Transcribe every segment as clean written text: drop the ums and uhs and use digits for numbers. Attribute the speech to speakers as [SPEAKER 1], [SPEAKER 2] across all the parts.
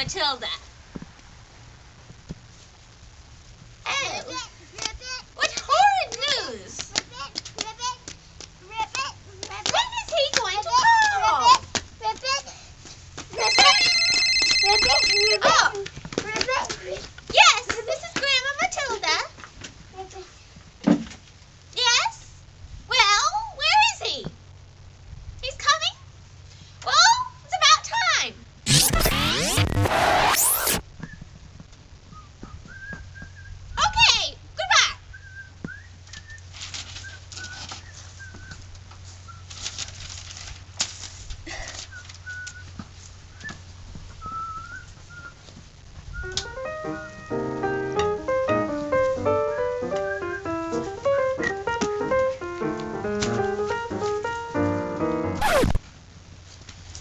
[SPEAKER 1] Matilda. Oh, what horrid news! When is he going to call? Oh, yes, this is Grandma Matilda. Yes? Well, where is he? He's coming? Well, it's about time. Okay, goodbye.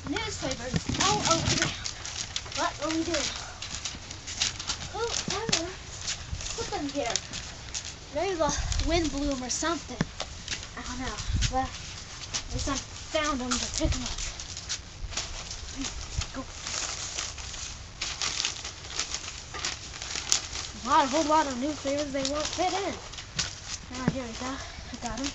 [SPEAKER 2] Newspapers all over the house. What will we do? Whoever put them here. Maybe the wind blew them or something. I don't know. But at least I found them to take a look. Go. A whole lot of newspapers they won't fit in. Oh, here we go. I got them.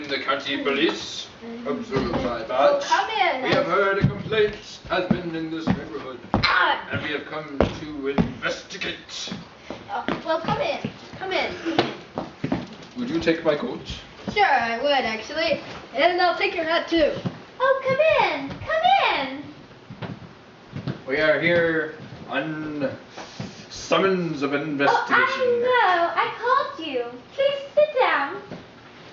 [SPEAKER 3] The county police. Observe my badge.
[SPEAKER 2] Come in.
[SPEAKER 3] We have heard a complaint has been in this neighborhood, and we have come to investigate.
[SPEAKER 2] Well, come in. Come in.
[SPEAKER 3] Would you take my coat?
[SPEAKER 2] Sure, I would actually. And I'll take your hat too. Oh, come in. Come in.
[SPEAKER 3] We are here on summons of investigation.
[SPEAKER 2] Oh, I called you. Please sit down.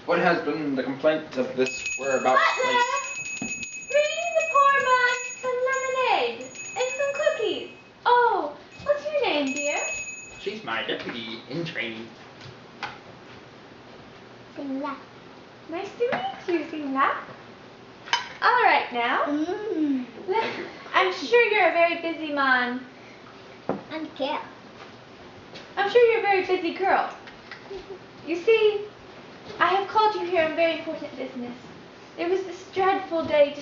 [SPEAKER 3] What has been the complaint of this whereabouts place?
[SPEAKER 2] Bring the poor man some lemonade and some cookies. Oh, what's your name, dear?
[SPEAKER 3] She's my deputy in training.
[SPEAKER 2] Singla. Nice to meet you, Singla. All right now.
[SPEAKER 3] Thank you.
[SPEAKER 2] I'm sure you're a very busy man.
[SPEAKER 4] I'm Kat.
[SPEAKER 2] I'm sure you're a very busy girl. You see, I have called you here on very important business. There was this dreadful day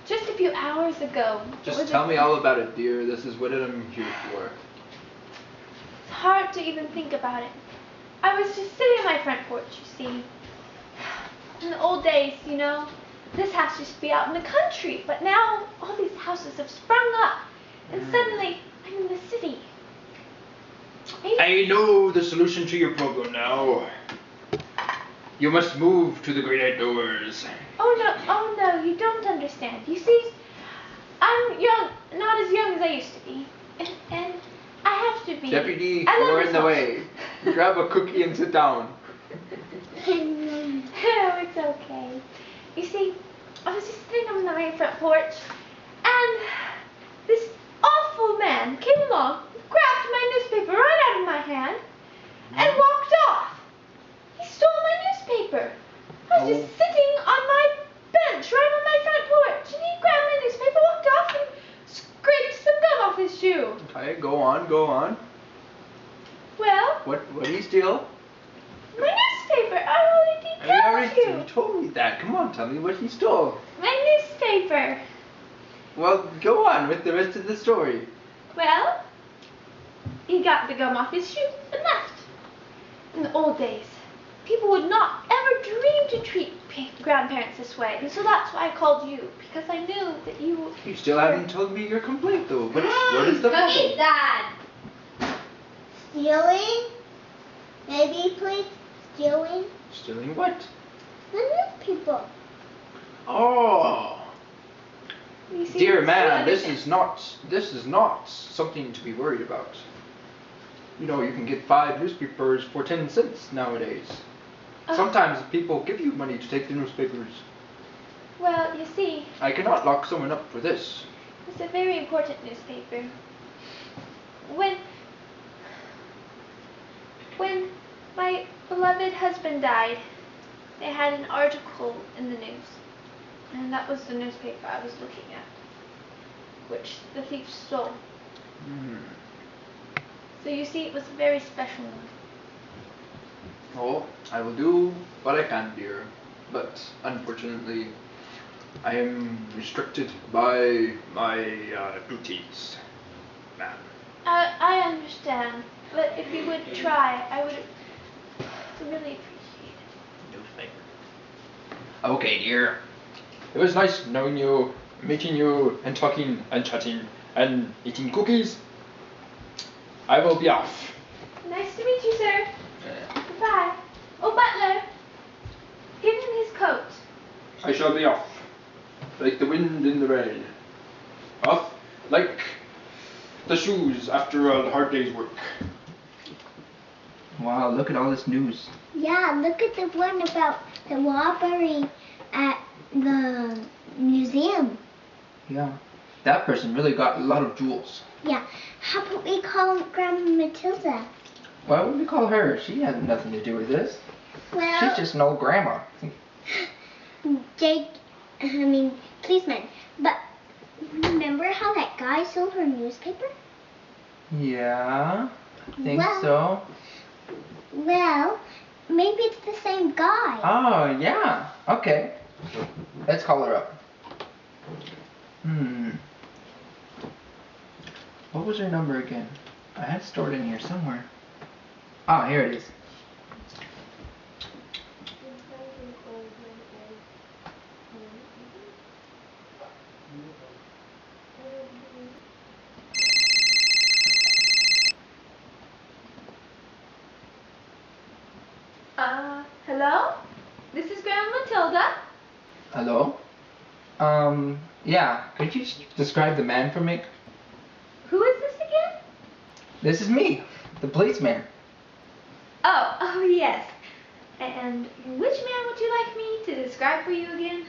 [SPEAKER 2] just a few hours ago.
[SPEAKER 3] Just tell me all about it, dear. This is what I'm here for.
[SPEAKER 2] It's hard to even think about it. I was just sitting on my front porch, you see. In the old days, you know, this house used to be out in the country, but now all these houses have sprung up, and suddenly I'm in the city.
[SPEAKER 3] I know the solution to your problem now. You must move to the great outdoors.
[SPEAKER 2] Oh no, you don't understand. You see, I'm young, not as young as I used to be, and I have to be.
[SPEAKER 3] Deputy, you're in the way. Grab a cookie and sit down.
[SPEAKER 2] Oh, it's okay. You see, I was just sitting on my front porch, and this awful man came along, grabbed my newspaper right out of my hand, and walked off. He stole my newspaper. I was just sitting on my bench right on my front porch, and he grabbed my newspaper, walked off, and scraped some gum off his shoe.
[SPEAKER 3] Okay, go on.
[SPEAKER 2] Well,
[SPEAKER 3] What did he steal?
[SPEAKER 2] my newspaper. I already told
[SPEAKER 3] You told me that. Come on, tell me what he stole.
[SPEAKER 2] My newspaper.
[SPEAKER 3] Well, go on with the rest of the story.
[SPEAKER 2] Well, he got the gum off his shoe and left. In the old days, people would not ever dream to treat grandparents this way, and so that's why I called you, because I knew that you.
[SPEAKER 3] You still haven't told me your complaint though. What is the problem?
[SPEAKER 1] Dad.
[SPEAKER 4] Stealing? Maybe please stealing?
[SPEAKER 3] Stealing what?
[SPEAKER 4] The newspaper.
[SPEAKER 3] Oh,
[SPEAKER 2] You see,
[SPEAKER 3] dear
[SPEAKER 2] it's
[SPEAKER 3] man,
[SPEAKER 2] true.
[SPEAKER 3] this is not something to be worried about. You know, you can get 5 newspapers for 10 cents nowadays. Sometimes people give you money to take the newspapers.
[SPEAKER 2] Well, you see,
[SPEAKER 3] I cannot lock someone up for this.
[SPEAKER 2] it's a very important newspaper. When my beloved husband died, they had an article in the news, and that was the newspaper I was looking at, which the thief stole. So you see, it was a very special one.
[SPEAKER 3] Oh, I will do what I can, dear. But unfortunately, I am restricted by my duties, ma'am.
[SPEAKER 2] I understand, but if you would try, I would really appreciate it.
[SPEAKER 3] Newspaper. Okay, dear. It was nice knowing you, meeting you, and talking, and chatting, and eating cookies. I will be off.
[SPEAKER 2] Nice to meet you, sir. Goodbye. Oh, butler, give him his coat.
[SPEAKER 3] I shall be off, like the wind in the rain. Off like the shoes after a hard day's work. Wow, look at all this news.
[SPEAKER 4] Yeah, look at the one about the robbery at the museum.
[SPEAKER 3] Yeah, that person really got a lot of jewels.
[SPEAKER 4] Yeah, how about we call Grandma Matilda?
[SPEAKER 3] Why would we call her? She had nothing to do with this.
[SPEAKER 4] Well,
[SPEAKER 3] She's just an old grandma.
[SPEAKER 4] policeman. But remember how that guy sold her newspaper?
[SPEAKER 3] Yeah, I think
[SPEAKER 4] Well-
[SPEAKER 3] so.
[SPEAKER 4] Well, maybe it's the same guy.
[SPEAKER 3] Oh, yeah. Okay. Let's call her up. What was her number again? I had it stored in here somewhere. Ah, here it is.
[SPEAKER 2] Hello? This is Grandma Matilda.
[SPEAKER 3] Hello? Yeah. Could you describe the man for me?
[SPEAKER 2] Who is this again?
[SPEAKER 3] This is me, the policeman.
[SPEAKER 2] Oh, yes. And which man would you like me to describe for you again?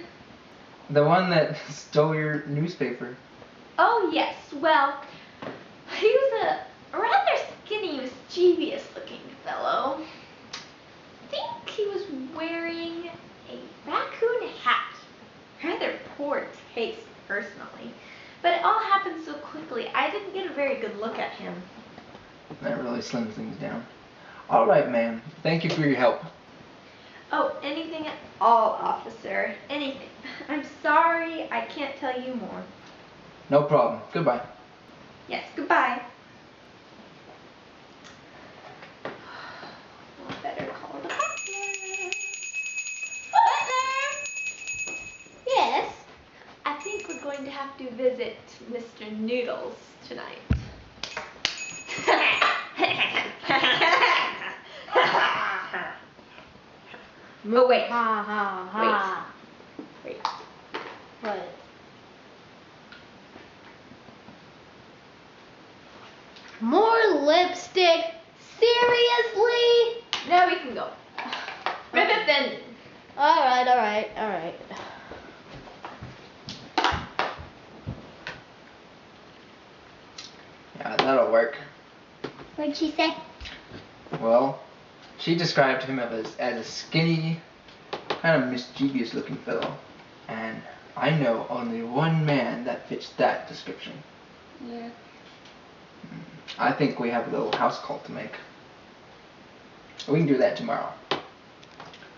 [SPEAKER 3] The one that stole your newspaper.
[SPEAKER 2] Oh, yes. Well, he was a rather skinny, mischievous looking fellow. I think he was wearing a raccoon hat. Rather poor taste, personally. But it all happened so quickly, I didn't get a very good look at him.
[SPEAKER 3] That really slims things down. All right, ma'am. Thank you for your help.
[SPEAKER 2] Oh, anything at all, officer. Anything. I'm sorry, I can't tell you more.
[SPEAKER 3] No problem. Goodbye.
[SPEAKER 2] Yes, goodbye. Well, I better call the butler. Butler!
[SPEAKER 4] Yes.
[SPEAKER 2] I think we're going to have to visit Mr. Noodles tonight. Oh, wait.
[SPEAKER 4] Ha ha ha.
[SPEAKER 2] Wait.
[SPEAKER 4] What? More lipstick? Seriously?
[SPEAKER 2] Now we can go. Ribbit bending.
[SPEAKER 4] Alright, alright, alright.
[SPEAKER 3] Yeah, that'll work.
[SPEAKER 4] What'd she say?
[SPEAKER 3] Well, she described him as a skinny, kind of mischievous looking fellow. And I know only one man that fits that description.
[SPEAKER 4] Yeah.
[SPEAKER 3] I think we have a little house call to make. We can do that tomorrow.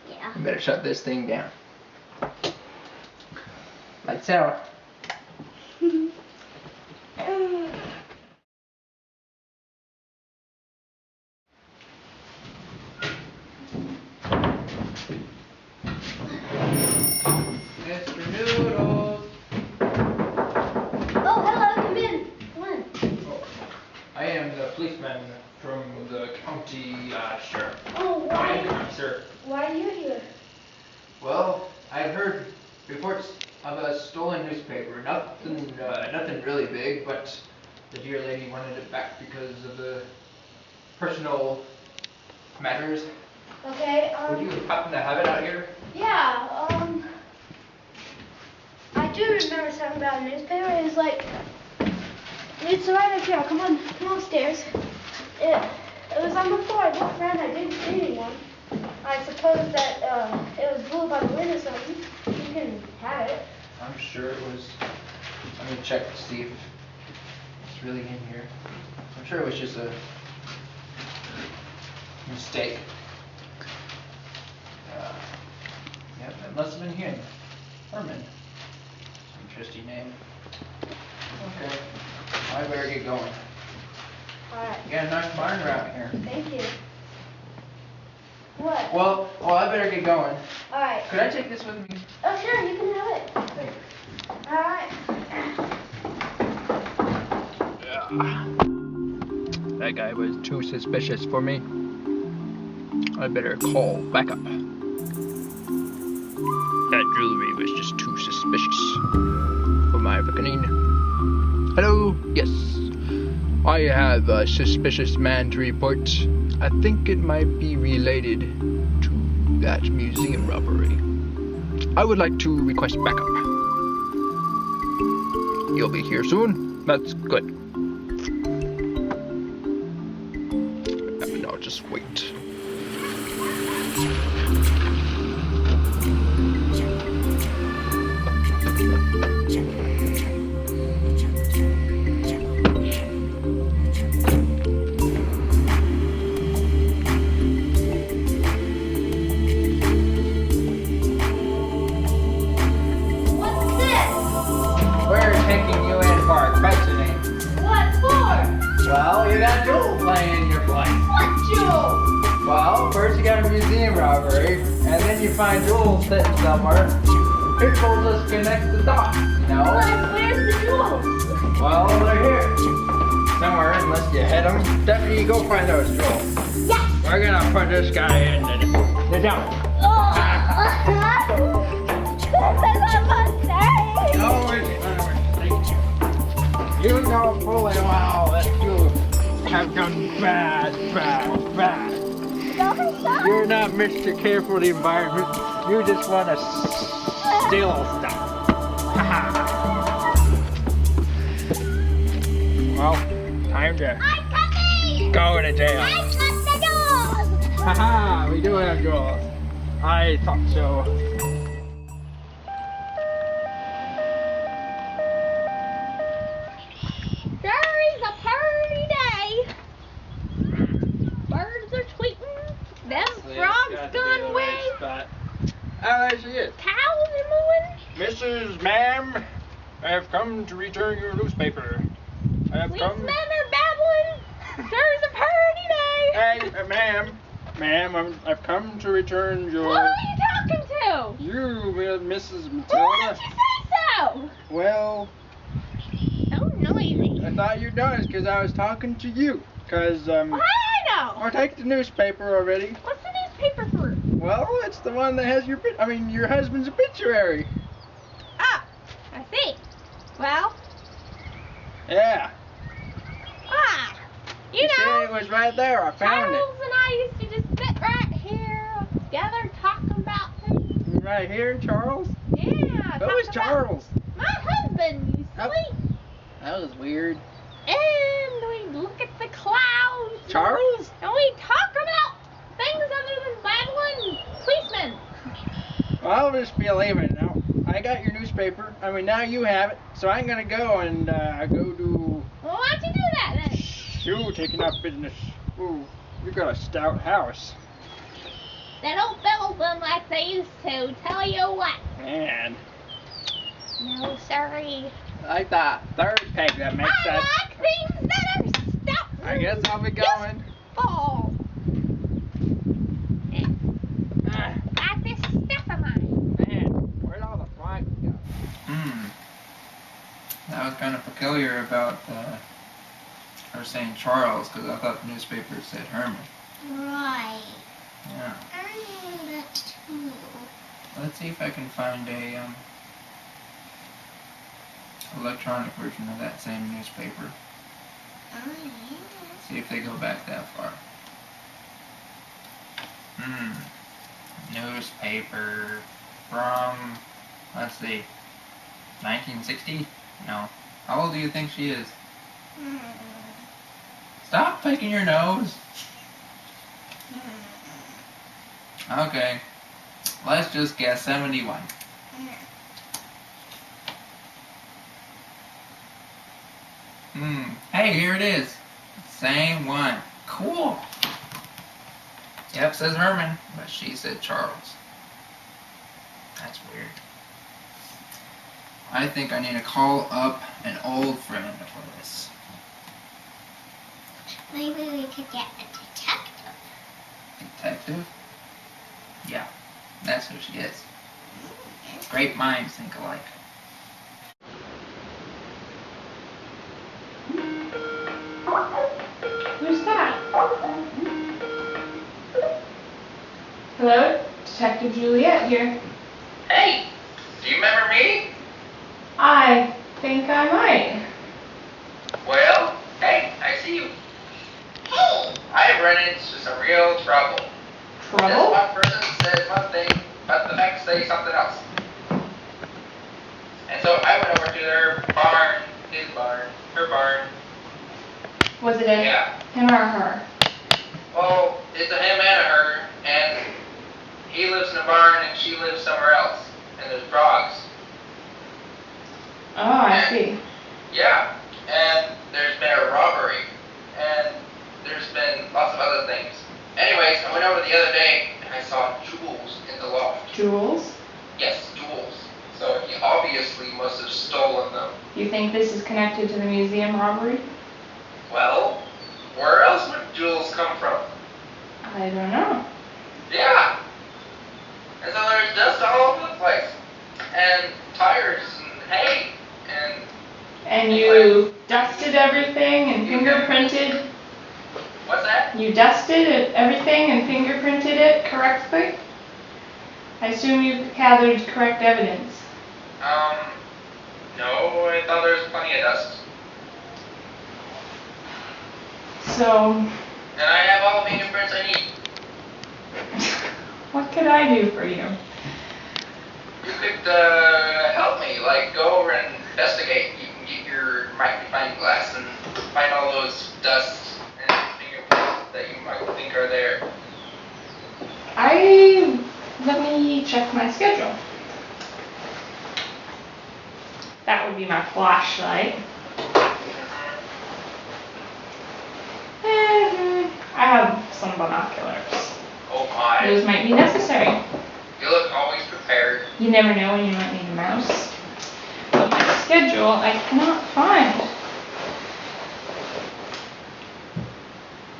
[SPEAKER 4] Yeah.
[SPEAKER 3] We better shut this thing down. Lights out. policeman from the county sheriff.
[SPEAKER 2] Oh, why?
[SPEAKER 3] Sir.
[SPEAKER 2] Why are you here?
[SPEAKER 3] Well, I've heard reports of a stolen newspaper. Nothing really big, but the dear lady wanted it back because of the personal matters.
[SPEAKER 2] Okay,
[SPEAKER 3] Would you happen to have it out here?
[SPEAKER 2] yeah, I do remember something about a newspaper. It's like, it's right up here. Come on stairs. It was on the floor. I looked around. I didn't see anyone. I suppose that it was blew by the wind or something. You can have it.
[SPEAKER 3] I'm sure it was. Let me check to see if it's really in here. I'm sure it was just a mistake. Yep, it must have been here. Herman. Interesting name. Okay. I better get going.
[SPEAKER 2] Alright.
[SPEAKER 3] You got a nice barn around here.
[SPEAKER 2] Thank you. What?
[SPEAKER 3] Well, I better get going.
[SPEAKER 2] Alright.
[SPEAKER 3] Could I take this with me?
[SPEAKER 2] Oh, sure, you can have it.
[SPEAKER 3] Thank you.
[SPEAKER 2] Alright.
[SPEAKER 3] That guy was too suspicious for me. I better call backup. That jewelry was just too suspicious for my reckoning. Hello? Yes. I have a suspicious man to report. I think it might be related to that museum robbery. I would like to request backup. You'll be here soon? That's good. Now just wait. Well, you got Jewel playing in your place.
[SPEAKER 2] What Jewel?
[SPEAKER 3] Well, first you got a museum robbery, and then you find Jewel sitting somewhere. People just connect the dots, you know?
[SPEAKER 2] Where's the jewels?
[SPEAKER 3] Well, they're here. Somewhere, unless you hit them. Deputy, go find those jewels.
[SPEAKER 2] Yeah.
[SPEAKER 3] We're gonna put this guy in the dump. You know full and well that you have done bad. You're not Mr. Care for the environment. You just want to steal stuff. Well, time to go to jail. Haha, we do have jewels. I thought so.
[SPEAKER 1] There's a party day. Birds are tweeting. Them frogs gone away.
[SPEAKER 3] Oh, there she is.
[SPEAKER 1] Cows are mooing.
[SPEAKER 3] Mrs. Ma'am, I have come to return your newspaper. I have come.
[SPEAKER 1] Policemen are babbling. There's a party day.
[SPEAKER 3] Hey, ma'am, I've come to return your.
[SPEAKER 1] Who are you talking to?
[SPEAKER 3] You, Mrs.
[SPEAKER 1] Why
[SPEAKER 3] Matilda.
[SPEAKER 1] did you say so?
[SPEAKER 3] Well,
[SPEAKER 1] So noisy.
[SPEAKER 3] I thought you'd notice because I was talking to you. Because,
[SPEAKER 1] Well, how do I know?
[SPEAKER 3] I'll take the newspaper already.
[SPEAKER 1] What's the newspaper for?
[SPEAKER 3] Well, it's the one that has your husband's obituary.
[SPEAKER 1] Ah, I see. Well,
[SPEAKER 3] Yeah.
[SPEAKER 1] you
[SPEAKER 3] See,
[SPEAKER 1] know,
[SPEAKER 3] it was right there. I found
[SPEAKER 1] Charles and I used to just sit right here together talking about things.
[SPEAKER 3] it. Right here, Charles.
[SPEAKER 1] Yeah.
[SPEAKER 3] Who was Charles?
[SPEAKER 1] My husband, you
[SPEAKER 3] Oh.
[SPEAKER 1] silly.
[SPEAKER 3] That was weird.
[SPEAKER 1] And we look at the clouds.
[SPEAKER 3] Charles?
[SPEAKER 1] And we talk about things other than babbling policemen.
[SPEAKER 3] Well, I'll just be leaving now. I got your newspaper. Now you have it. So I'm gonna go and go do.
[SPEAKER 1] Well, why'd you do that then?
[SPEAKER 3] You taking up business. Ooh, you got a stout house.
[SPEAKER 1] They don't build them like they used to. Tell you what.
[SPEAKER 3] Man,
[SPEAKER 1] No, sorry.
[SPEAKER 3] like that third peg that makes
[SPEAKER 1] I
[SPEAKER 3] that.
[SPEAKER 1] like things that are stout.
[SPEAKER 3] I guess I'll be going.
[SPEAKER 1] Fall.
[SPEAKER 3] Ah,
[SPEAKER 1] Like this stuff of mine.
[SPEAKER 3] man, where'd all the flies go? That was kind of peculiar about I was saying Charles because I thought the newspaper said Herman.
[SPEAKER 4] Right.
[SPEAKER 3] Yeah.
[SPEAKER 4] I knew that too.
[SPEAKER 3] Let's see if I can find a electronic version of that same newspaper.
[SPEAKER 4] Oh, yeah.
[SPEAKER 3] See if they go back that far. Newspaper from, let's see, 1960? No. How old do you think she is? Stop picking your nose. Okay. Let's just guess 71. Hey, here it is. Same one. Cool. Yep, says Herman, but she said Charles. That's weird. I think I need to call up an old friend for this.
[SPEAKER 4] Maybe we could get a detective.
[SPEAKER 3] Detective? Yeah, that's who she is. Great minds think alike.
[SPEAKER 2] Who's that? Hello? Detective Juliet here.
[SPEAKER 3] Hey, do you remember me?
[SPEAKER 2] I think I might.
[SPEAKER 3] Well, hey, I see you.
[SPEAKER 4] Hey!
[SPEAKER 3] I've run into some real trouble. This
[SPEAKER 2] Trouble?
[SPEAKER 3] one person says one thing, but the next say something else. And so I went over to their barn, her barn.
[SPEAKER 2] Was it a
[SPEAKER 3] Yeah.
[SPEAKER 2] him or her?
[SPEAKER 3] Well, it's a him and a her, and he lives in a barn and she lives somewhere else. And there's frogs.
[SPEAKER 2] Oh, I see.
[SPEAKER 3] Yeah, and there's been a robbery, and there's been lots of other things. Anyways, I went over the other day, and I saw jewels in the loft.
[SPEAKER 2] Jewels?
[SPEAKER 3] Yes, jewels. So he obviously must have stolen them.
[SPEAKER 2] You think this is connected to the museum robbery?
[SPEAKER 3] Well, where else would jewels come from?
[SPEAKER 2] I don't know.
[SPEAKER 3] Yeah. And so there's dust all over the place, and tires, and hay, and...
[SPEAKER 2] And you dusted everything and fingerprinted?
[SPEAKER 3] What's that?
[SPEAKER 2] You dusted everything and fingerprinted it correctly? I assume you gathered correct evidence.
[SPEAKER 3] No, I thought there was plenty of dust.
[SPEAKER 2] So,
[SPEAKER 3] And I have all the fingerprints I need.
[SPEAKER 2] what could I do for you?
[SPEAKER 3] You could help me, like go over and investigate. You can get your magnifying glass and find all those dusts and fingerprints that you might think are there.
[SPEAKER 2] Let me check my schedule. That would be my flashlight. I have some binoculars.
[SPEAKER 3] Oh my.
[SPEAKER 2] Those might be necessary.
[SPEAKER 3] You look always prepared.
[SPEAKER 2] You never know when you might need a mouse. But my schedule, I cannot find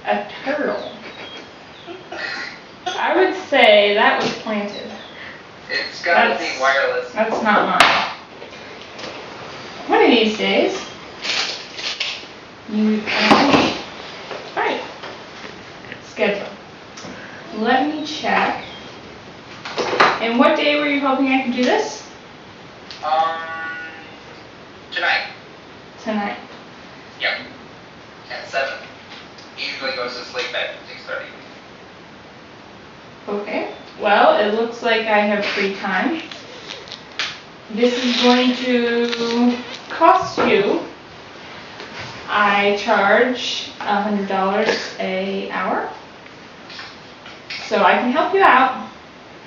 [SPEAKER 2] a turtle. I would say that was planted.
[SPEAKER 3] It's gotta be wireless.
[SPEAKER 2] That's not mine. One of these days, you can. Right. Schedule. Let me check. And what day were you hoping I could do this?
[SPEAKER 3] Tonight.
[SPEAKER 2] Tonight.
[SPEAKER 3] Yep. At 7. He usually goes to sleep at 6:30.
[SPEAKER 2] Okay. Well, it looks like I have free time. This is going to cost you. I charge $100 an hour. So I can help you out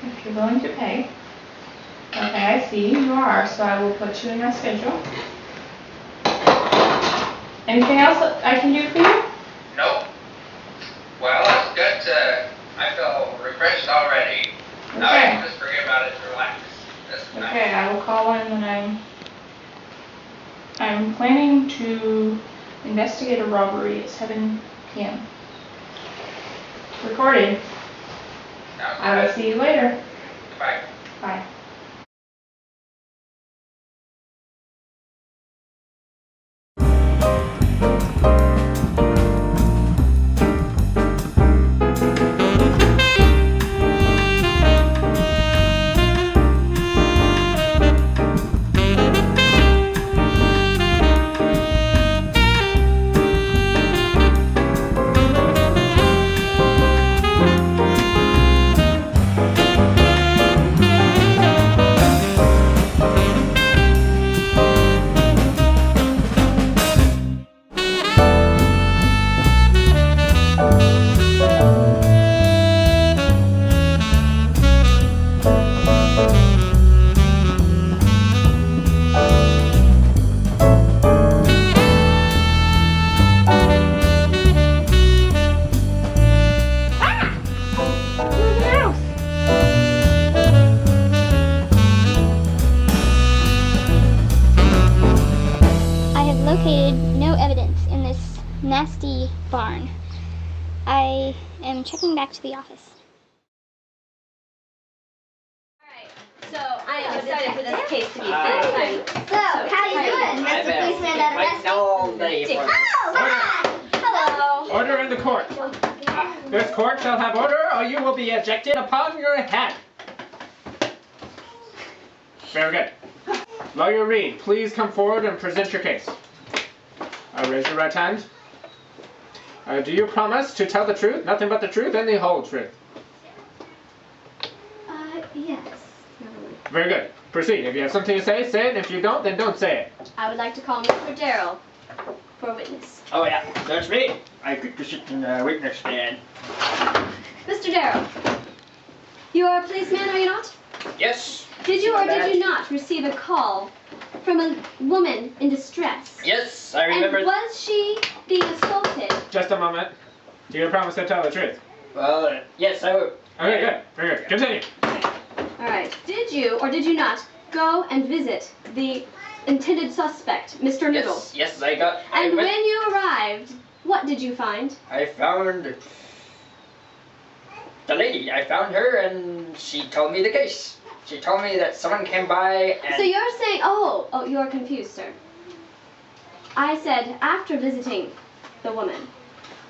[SPEAKER 2] if you're willing to pay. Okay, I see you are, so I will put you in my schedule. Anything else that I can do for you?
[SPEAKER 3] Nope. Well, that's good. I feel refreshed already. Now I
[SPEAKER 2] Okay.
[SPEAKER 3] can just forget about it and relax. That's nice.
[SPEAKER 2] Okay, I will call in when I'm planning to investigate a robbery at 7 p.m. Recorded.
[SPEAKER 3] Sounds
[SPEAKER 2] I will
[SPEAKER 3] good.
[SPEAKER 2] see you later.
[SPEAKER 3] Bye.
[SPEAKER 2] Bye.
[SPEAKER 5] nasty barn. I am checking back to the office.
[SPEAKER 2] So I am excited for this case to be finished.
[SPEAKER 4] So, how you doing, Mr. Policeman that arrested
[SPEAKER 6] all day for this.
[SPEAKER 2] Hello.
[SPEAKER 7] Order in the court. This court shall have order, or you will be ejected upon your head. Very good. Lawyer Reed, please come forward and present your case. Raise your right hand. Do you promise to tell the truth, nothing but the truth, and the whole truth?
[SPEAKER 2] Yes.
[SPEAKER 7] Very good. Proceed. If you have something to say it. If you don't, then don't say it.
[SPEAKER 2] I would like to call Mr. Darrell for a witness.
[SPEAKER 6] Oh yeah, that's me. I could sit in the witness stand.
[SPEAKER 2] Mr. Darrell, you are a policeman, are you not?
[SPEAKER 6] Yes.
[SPEAKER 2] Did you or
[SPEAKER 6] Badge.
[SPEAKER 2] did you not receive a call from a woman in distress?
[SPEAKER 6] Yes, I remember.
[SPEAKER 2] And was she being assaulted?
[SPEAKER 7] Just a moment. Do you promise to tell the truth?
[SPEAKER 6] Well, yes, I will.
[SPEAKER 7] Okay, good. Very good. Continue.
[SPEAKER 2] All right. Did you or did you not go and visit the intended suspect, Mr. Noodles?
[SPEAKER 6] Yes, I got.
[SPEAKER 2] And when you arrived, what did you find?
[SPEAKER 6] I found the lady. I found her, and she told me the case. She told me that someone came by and.
[SPEAKER 2] So you're saying, oh, you're confused, sir. I said after visiting the woman.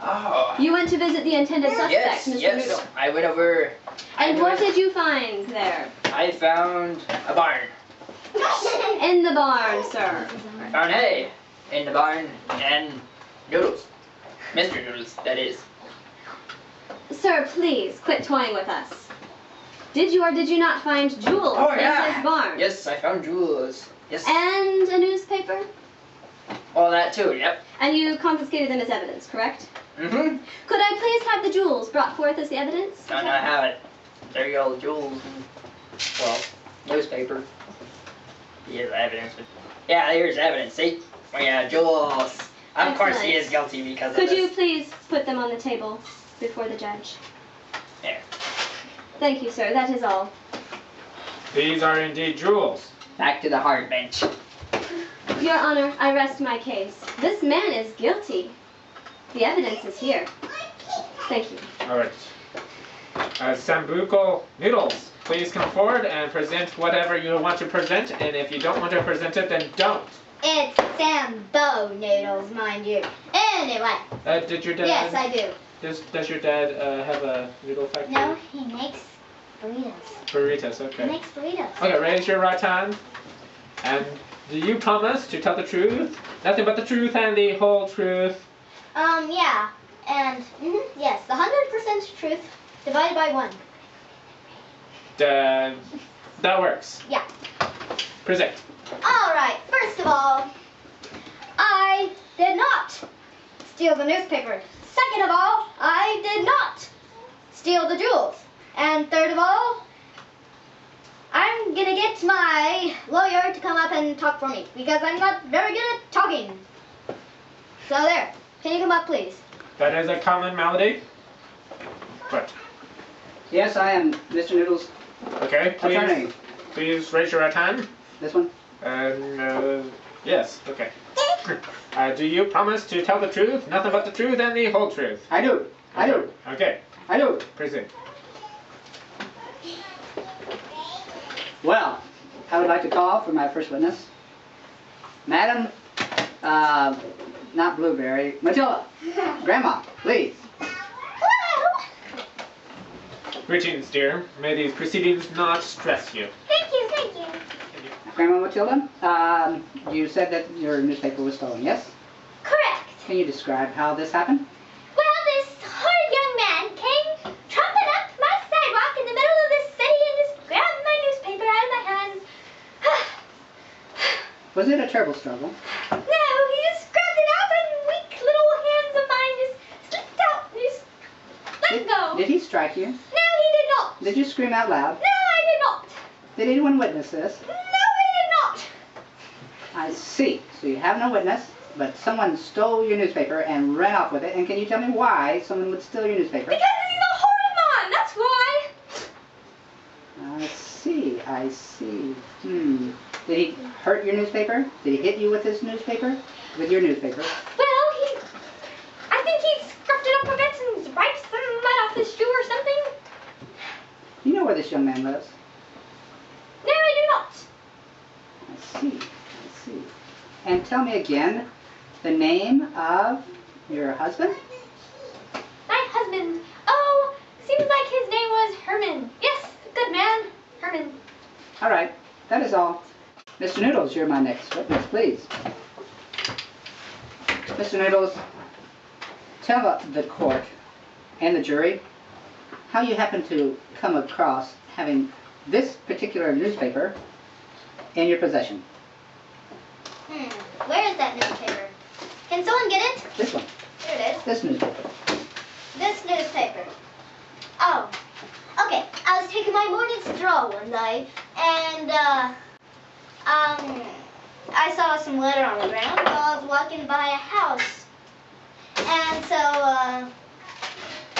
[SPEAKER 6] Oh.
[SPEAKER 2] You went to visit the intended suspect,
[SPEAKER 6] Yes,
[SPEAKER 2] Mr.
[SPEAKER 6] yes.
[SPEAKER 2] Noodle.
[SPEAKER 6] I went over.
[SPEAKER 2] And what did you find there?
[SPEAKER 6] I found a barn.
[SPEAKER 2] In the barn, sir.
[SPEAKER 6] I found hay in the barn and noodles. Mr. Noodles, that is.
[SPEAKER 2] Sir, please quit toying with us. Did you or did you not find jewels in this barn?
[SPEAKER 6] Yes, I found jewels. Yes.
[SPEAKER 2] And a newspaper?
[SPEAKER 6] All that too, yep.
[SPEAKER 2] And you confiscated them as evidence, correct?
[SPEAKER 6] Mm-hmm.
[SPEAKER 2] Could I please have the jewels brought forth as the evidence?
[SPEAKER 6] No, I have it. There you go, jewels. Well, newspaper. Here's evidence. Yeah, here's evidence, see? Oh yeah, jewels. Of course he is guilty because of
[SPEAKER 2] Could
[SPEAKER 6] this.
[SPEAKER 2] you please put them on the table before the judge?
[SPEAKER 6] There.
[SPEAKER 2] Thank you, sir. That is all.
[SPEAKER 7] These are indeed jewels.
[SPEAKER 6] Back to the hard bench.
[SPEAKER 2] Your Honor, I rest my case. This man is guilty. The evidence is here. Thank you.
[SPEAKER 7] All right. Sambuco Noodles, please come forward and present whatever you want to present, and if you don't want to present it, then don't.
[SPEAKER 4] It's Sambo noodles, mind you. Anyway.
[SPEAKER 7] Did your dad?
[SPEAKER 4] Yes, I do.
[SPEAKER 7] Does your dad have a noodle factory?
[SPEAKER 4] No, he makes burritos.
[SPEAKER 7] Burritos.
[SPEAKER 4] He
[SPEAKER 7] Okay.
[SPEAKER 4] makes burritos.
[SPEAKER 7] Okay. Raise your right hand. And do you promise to tell the truth, nothing but the truth, and the whole truth?
[SPEAKER 4] Yeah. And, yes, the 100% truth divided by 1.
[SPEAKER 7] That works.
[SPEAKER 4] Yeah.
[SPEAKER 7] Present.
[SPEAKER 4] Alright, first of all, I did not steal the newspaper. Second of all, I did not steal the jewels. And third of all, I'm gonna get my lawyer to come up and talk for me because I'm not very good at talking. So there, can you come up please?
[SPEAKER 7] That is a common malady. But
[SPEAKER 8] Yes, I am Mr. Noodles'
[SPEAKER 7] okay,
[SPEAKER 8] attorney.
[SPEAKER 7] please raise your right hand.
[SPEAKER 8] This one?
[SPEAKER 7] And yes, okay. Do you promise to tell the truth, nothing but the truth, and the whole truth?
[SPEAKER 8] I do. I do.
[SPEAKER 7] Okay,
[SPEAKER 8] I do.
[SPEAKER 7] present.
[SPEAKER 8] Well, I would like to call for my first witness. Madam, not Blueberry, Matilda. Grandma, please.
[SPEAKER 7] Greetings, dear. May these proceedings not stress you.
[SPEAKER 4] Thank you, thank you.
[SPEAKER 8] Grandma Matilda, you said that your newspaper was stolen, yes?
[SPEAKER 4] Correct.
[SPEAKER 8] Can you describe how this happened?
[SPEAKER 4] Well, this horrid young man came tromping up my sidewalk in the middle of the city and just grabbed my newspaper out of my hands.
[SPEAKER 8] Was it a terrible struggle?
[SPEAKER 4] No, he just grabbed it out and weak little hands of mine just slipped out and just let go.
[SPEAKER 8] Did he strike you?
[SPEAKER 4] No, he did not.
[SPEAKER 8] Did you scream out loud?
[SPEAKER 4] No, I did not.
[SPEAKER 8] Did anyone witness this?
[SPEAKER 4] No, he did not.
[SPEAKER 8] I see. So you have no witness, but someone stole your newspaper and ran off with it. And can you tell me why someone would steal your newspaper?
[SPEAKER 4] Because he's a horrid man, that's why.
[SPEAKER 8] I see. I see. Did he hurt your newspaper? Did he hit you with his newspaper? With your newspaper?
[SPEAKER 4] Well,
[SPEAKER 8] young man lives.
[SPEAKER 2] No, I do not.
[SPEAKER 8] I see. I see. And tell me again the name of your husband?
[SPEAKER 2] My husband. Oh, seems like his name was Herman. Yes, good man, Herman.
[SPEAKER 8] All right. That is all. Mr. Noodles, you're my next witness, please. Mr. Noodles, tell the court and the jury how you happen to come across having this particular newspaper in your possession.
[SPEAKER 4] Where is that newspaper? Can someone get it?
[SPEAKER 8] This one.
[SPEAKER 4] Here it is.
[SPEAKER 8] This newspaper.
[SPEAKER 4] This newspaper. Oh, okay. I was taking my morning stroll one day, and I saw some litter on the ground while I was walking by a house, and so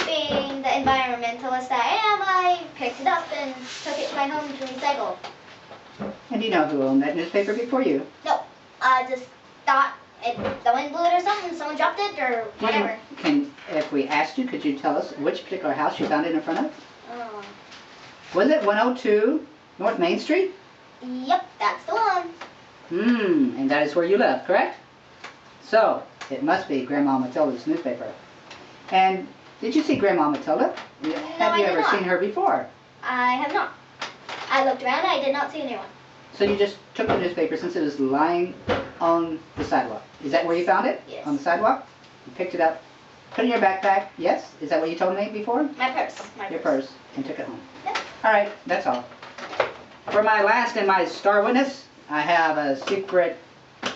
[SPEAKER 4] being the environmentalist I am, I picked it up and took it to my home to recycle.
[SPEAKER 8] And do you know who owned that newspaper before you?
[SPEAKER 4] No, I just thought the wind blew it or something, someone dropped it or whatever.
[SPEAKER 8] If we asked you, could you tell us which particular house you found it in front of?
[SPEAKER 4] Oh.
[SPEAKER 8] Was it 102 North Main Street?
[SPEAKER 4] Yep, that's the one.
[SPEAKER 8] And that is where you live, correct? So, it must be Grandma Matilda's newspaper. And did you see Grandma Matilda? Have
[SPEAKER 4] I
[SPEAKER 8] you
[SPEAKER 4] did
[SPEAKER 8] ever
[SPEAKER 4] not.
[SPEAKER 8] seen her before?
[SPEAKER 4] I have not. I looked around, I did not see anyone.
[SPEAKER 8] So you just took the newspaper since it was lying on the sidewalk. Is that where you found it?
[SPEAKER 4] Yes.
[SPEAKER 8] On the sidewalk? You picked it up, put it in your backpack, yes? Is that what you told me before?
[SPEAKER 4] My purse.
[SPEAKER 8] Your purse, and took it home.
[SPEAKER 4] Yep.
[SPEAKER 8] All right, that's all. For my last and my star witness, I have a secret,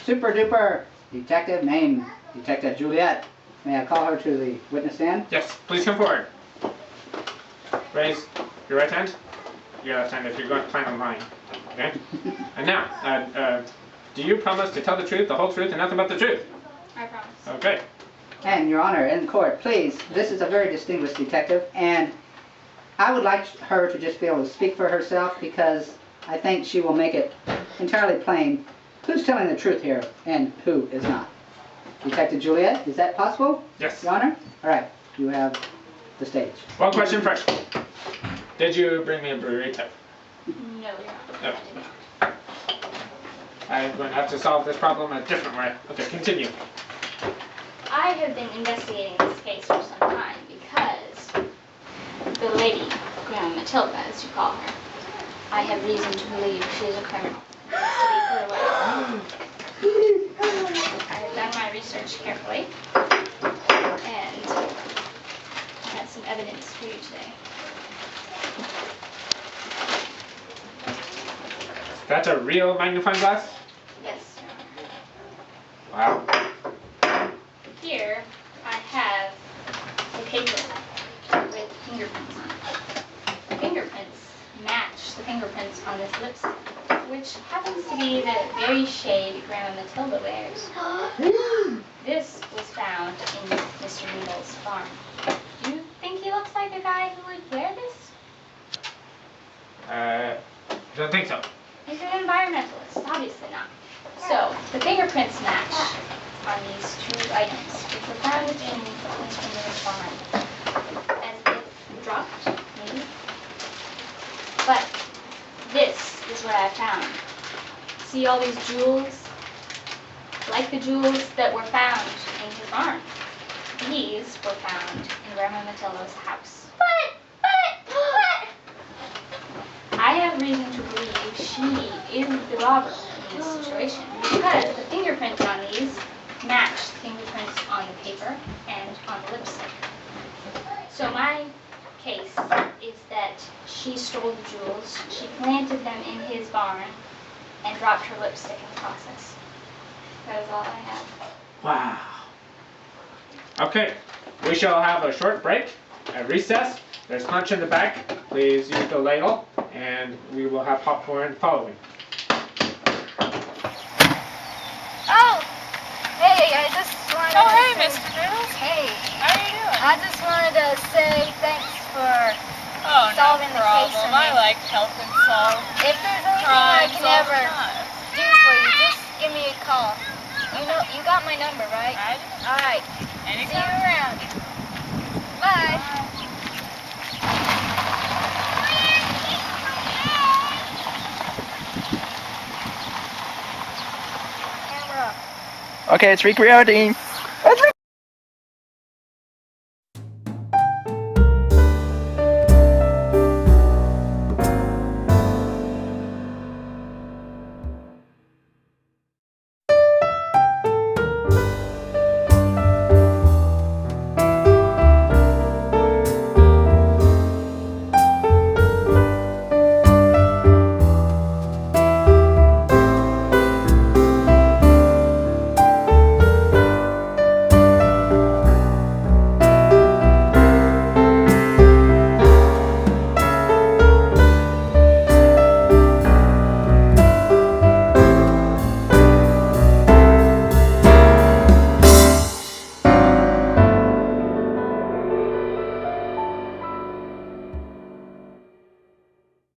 [SPEAKER 8] super duper detective named Detective Juliet. May I call her to the witness stand?
[SPEAKER 7] Yes, please come forward. Raise your right hand. Your left hand if you're going to plan on lying. Okay? And now, do you promise to tell the truth, the whole truth, and nothing but the truth?
[SPEAKER 5] I promise.
[SPEAKER 7] Okay.
[SPEAKER 8] And Your Honor, in court, please, this is a very distinguished detective, and I would like her to just be able to speak for herself because I think she will make it entirely plain who's telling the truth here and who is not. Detective Juliet, is that possible?
[SPEAKER 7] Yes.
[SPEAKER 8] Your Honor? All right, you have the stage.
[SPEAKER 7] One question first. Did you bring me a burrito?
[SPEAKER 5] No, Your Honor.
[SPEAKER 7] No.
[SPEAKER 5] I did not.
[SPEAKER 7] I'm going to have to solve this problem a different way. Okay, continue.
[SPEAKER 5] I have been investigating this case for some time because the lady, Grandma Matilda, as you call her, I have reason to believe she is a criminal. To be put away. I have done my research carefully, and I have some evidence for you today.
[SPEAKER 7] That's a real magnifying glass?
[SPEAKER 5] Yes, Your Honor.
[SPEAKER 7] Wow.
[SPEAKER 5] Here, I have a paper with fingerprints on it. The fingerprints match the fingerprints on this lipstick, which happens to be the very shade Grandma Matilda wears. This was found in Mr. Needle's farm. Do you think he looks like a guy who would wear this?
[SPEAKER 7] Don't think so.
[SPEAKER 5] He's an environmentalist, obviously not. So, the fingerprints match on these two items, which were found in Mr. Needle's farm. As if dropped, maybe. But this is what I found. See all these jewels? Like the jewels that were found in his barn. These were found in Grandma Matilda's house.
[SPEAKER 2] What?
[SPEAKER 5] I have reason to believe she is the robber in this situation because the fingerprints on these match the fingerprints on the paper and on the lipstick. So my case is that she stole the jewels, she planted them in his barn, and dropped her lipstick in the process. That is all I have.
[SPEAKER 7] Wow. Okay, we shall have a short break, a recess. There's lunch in the back. Please use the ladle, and we will have popcorn following.
[SPEAKER 9] Oh, hey, I just wanted
[SPEAKER 10] Oh, hey,
[SPEAKER 9] to say,
[SPEAKER 10] Mr. Noodles.
[SPEAKER 9] Hey,
[SPEAKER 10] How are you doing?
[SPEAKER 9] I just wanted to say thanks for
[SPEAKER 10] Oh,
[SPEAKER 9] solving
[SPEAKER 10] no
[SPEAKER 9] the case
[SPEAKER 10] problem.
[SPEAKER 9] for me.
[SPEAKER 10] I like helping solve
[SPEAKER 9] If there's anything I
[SPEAKER 10] crimes
[SPEAKER 9] can
[SPEAKER 10] all
[SPEAKER 9] ever
[SPEAKER 10] the time.
[SPEAKER 9] do for you, just give me a call. You know, you got my number, right?
[SPEAKER 10] I do.
[SPEAKER 9] All right.
[SPEAKER 10] Anytime.
[SPEAKER 9] See you around. Bye.
[SPEAKER 3] Okay, it's recreating.